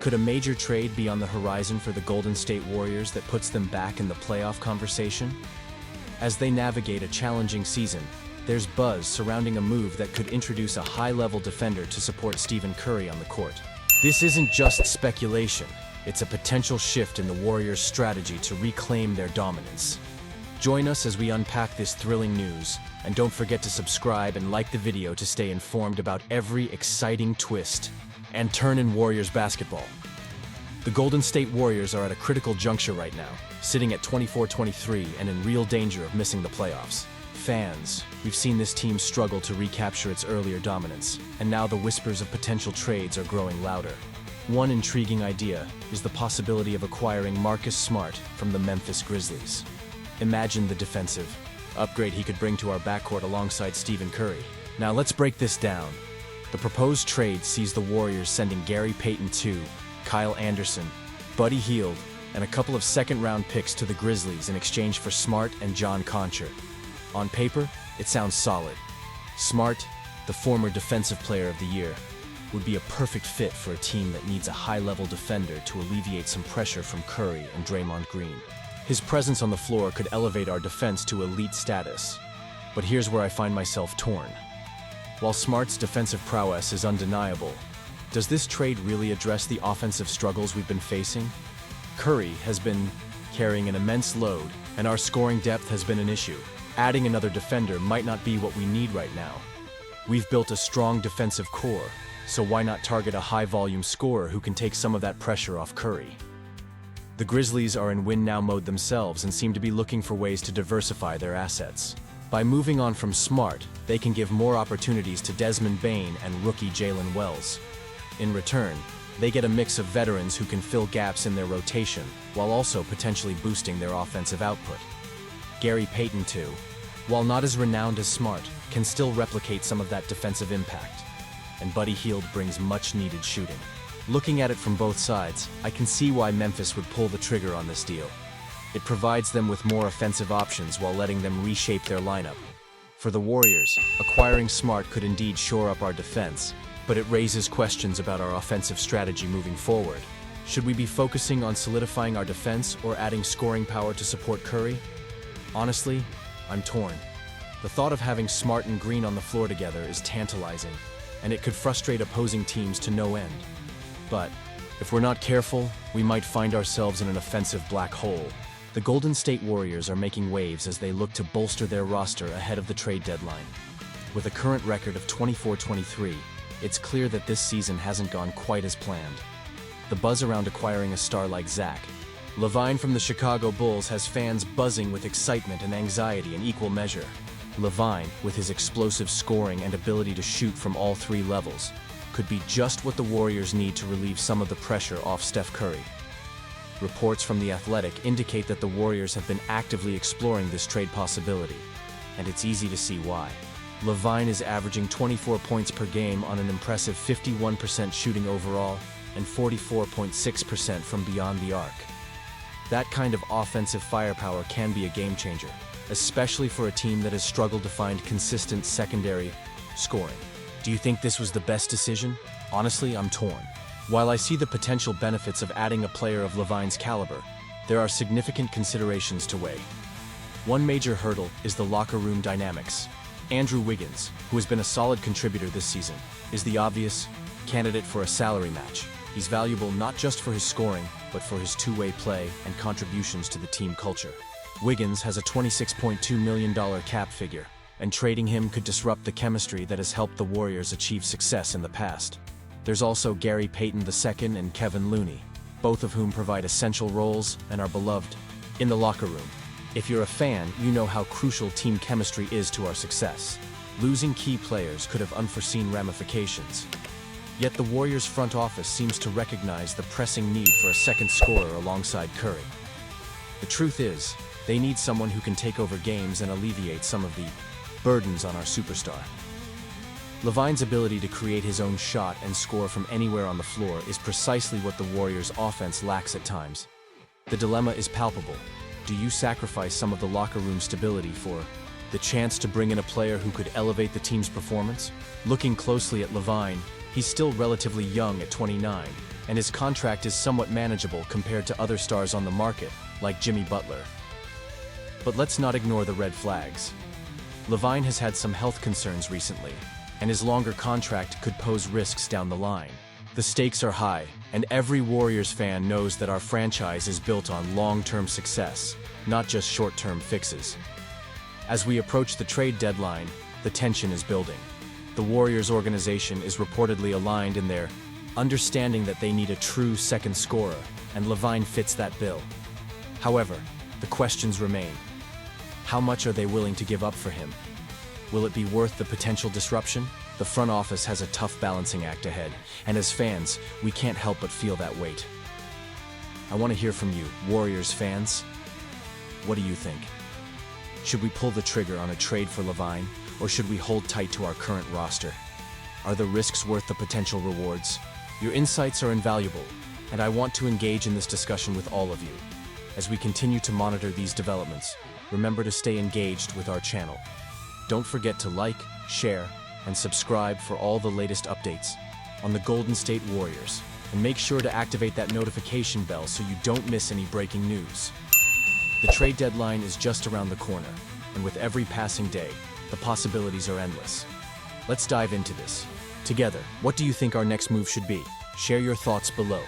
Could a major trade be on the horizon for the Golden State Warriors that puts them back in the playoff conversation? As they navigate a challenging season, there's buzz surrounding a move that could introduce a high-level defender to support Stephen Curry on the court. This isn't just speculation, it's a potential shift in the Warriors' strategy to reclaim their dominance. Join us as we unpack this thrilling news, and don't forget to subscribe and like the video to stay informed about every exciting twist and turn in Warriors basketball. The Golden State Warriors are at a critical juncture right now, sitting at 24-23 and in real danger of missing the playoffs. Fans, we've seen this team struggle to recapture its earlier dominance, and now the whispers of potential trades are growing louder. One intriguing idea is the possibility of acquiring Marcus Smart from the Memphis Grizzlies. Imagine the defensive upgrade he could bring to our backcourt alongside Stephen Curry. Now let's break this down. The proposed trade sees the Warriors sending Gary Payton II, Kyle Anderson, Buddy Hield, and a couple of second-round picks to the Grizzlies in exchange for Smart and John Concher. On paper, it sounds solid. Smart, the former Defensive Player of the Year, would be a perfect fit for a team that needs a high-level defender to alleviate some pressure from Curry and Draymond Green. His presence on the floor could elevate our defense to elite status. But here's where I find myself torn. While Smart's defensive prowess is undeniable, does this trade really address the offensive struggles we've been facing? Curry has been carrying an immense load, and our scoring depth has been an issue. Adding another defender might not be what we need right now. We've built a strong defensive core, so why not target a high-volume scorer who can take some of that pressure off Curry? The Grizzlies are in win-now mode themselves and seem to be looking for ways to diversify their assets. By moving on from Smart, they can give more opportunities to Desmond Bane and rookie Jalen Wells. In return, they get a mix of veterans who can fill gaps in their rotation, while also potentially boosting their offensive output. Gary Payton II, while not as renowned as Smart, can still replicate some of that defensive impact. And Buddy Hield brings much-needed shooting. Looking at it from both sides, I can see why Memphis would pull the trigger on this deal. It provides them with more offensive options while letting them reshape their lineup. For the Warriors, acquiring Smart could indeed shore up our defense, but it raises questions about our offensive strategy moving forward. Should we be focusing on solidifying our defense or adding scoring power to support Curry? Honestly, I'm torn. The thought of having Smart and Green on the floor together is tantalizing, and it could frustrate opposing teams to no end. But if we're not careful, we might find ourselves in an offensive black hole. The Golden State Warriors are making waves as they look to bolster their roster ahead of the trade deadline. With a current record of 24-23, it's clear that this season hasn't gone quite as planned. The buzz around acquiring a star like Zach LaVine from the Chicago Bulls has fans buzzing with excitement and anxiety in equal measure. LaVine, with his explosive scoring and ability to shoot from all three levels, could be just what the Warriors need to relieve some of the pressure off Steph Curry. Reports from The Athletic indicate that the Warriors have been actively exploring this trade possibility, and it's easy to see why. LaVine is averaging 24 points per game on an impressive 51% shooting overall and 44.6% from beyond the arc. That kind of offensive firepower can be a game-changer, especially for a team that has struggled to find consistent secondary scoring. Do you think this was the best decision? Honestly, I'm torn. While I see the potential benefits of adding a player of LaVine's caliber, there are significant considerations to weigh. One major hurdle is the locker room dynamics. Andrew Wiggins, who has been a solid contributor this season, is the obvious candidate for a salary match. He's valuable not just for his scoring, but for his two-way play and contributions to the team culture. Wiggins has a $26.2 million cap figure, and trading him could disrupt the chemistry that has helped the Warriors achieve success in the past. There's also Gary Payton II and Kevin Looney, both of whom provide essential roles and are beloved in the locker room. If you're a fan, you know how crucial team chemistry is to our success. Losing key players could have unforeseen ramifications. Yet the Warriors' front office seems to recognize the pressing need for a second scorer alongside Curry. The truth is, they need someone who can take over games and alleviate some of the burdens on our superstar. LaVine's ability to create his own shot and score from anywhere on the floor is precisely what the Warriors' offense lacks at times. The dilemma is palpable. Do you sacrifice some of the locker room stability for the chance to bring in a player who could elevate the team's performance? Looking closely at LaVine, he's still relatively young at 29, and his contract is somewhat manageable compared to other stars on the market, like Jimmy Butler. But let's not ignore the red flags. LaVine has had some health concerns recently, and his longer contract could pose risks down the line. The stakes are high, and every Warriors fan knows that our franchise is built on long-term success, not just short-term fixes. As we approach the trade deadline, the tension is building. The Warriors organization is reportedly aligned in their understanding that they need a true second scorer, and LaVine fits that bill. However, the questions remain. How much are they willing to give up for him? Will it be worth the potential disruption? The front office has a tough balancing act ahead, and as fans, we can't help but feel that weight. I want to hear from you, Warriors fans. What do you think? Should we pull the trigger on a trade for LaVine, or should we hold tight to our current roster? Are the risks worth the potential rewards? Your insights are invaluable, and I want to engage in this discussion with all of you. As we continue to monitor these developments, remember to stay engaged with our channel. Don't forget to like, share, and subscribe for all the latest updates on the Golden State Warriors, and make sure to activate that notification bell so you don't miss any breaking news. The trade deadline is just around the corner, and with every passing day, the possibilities are endless. Let's dive into this. Together, what do you think our next move should be? Share your thoughts below.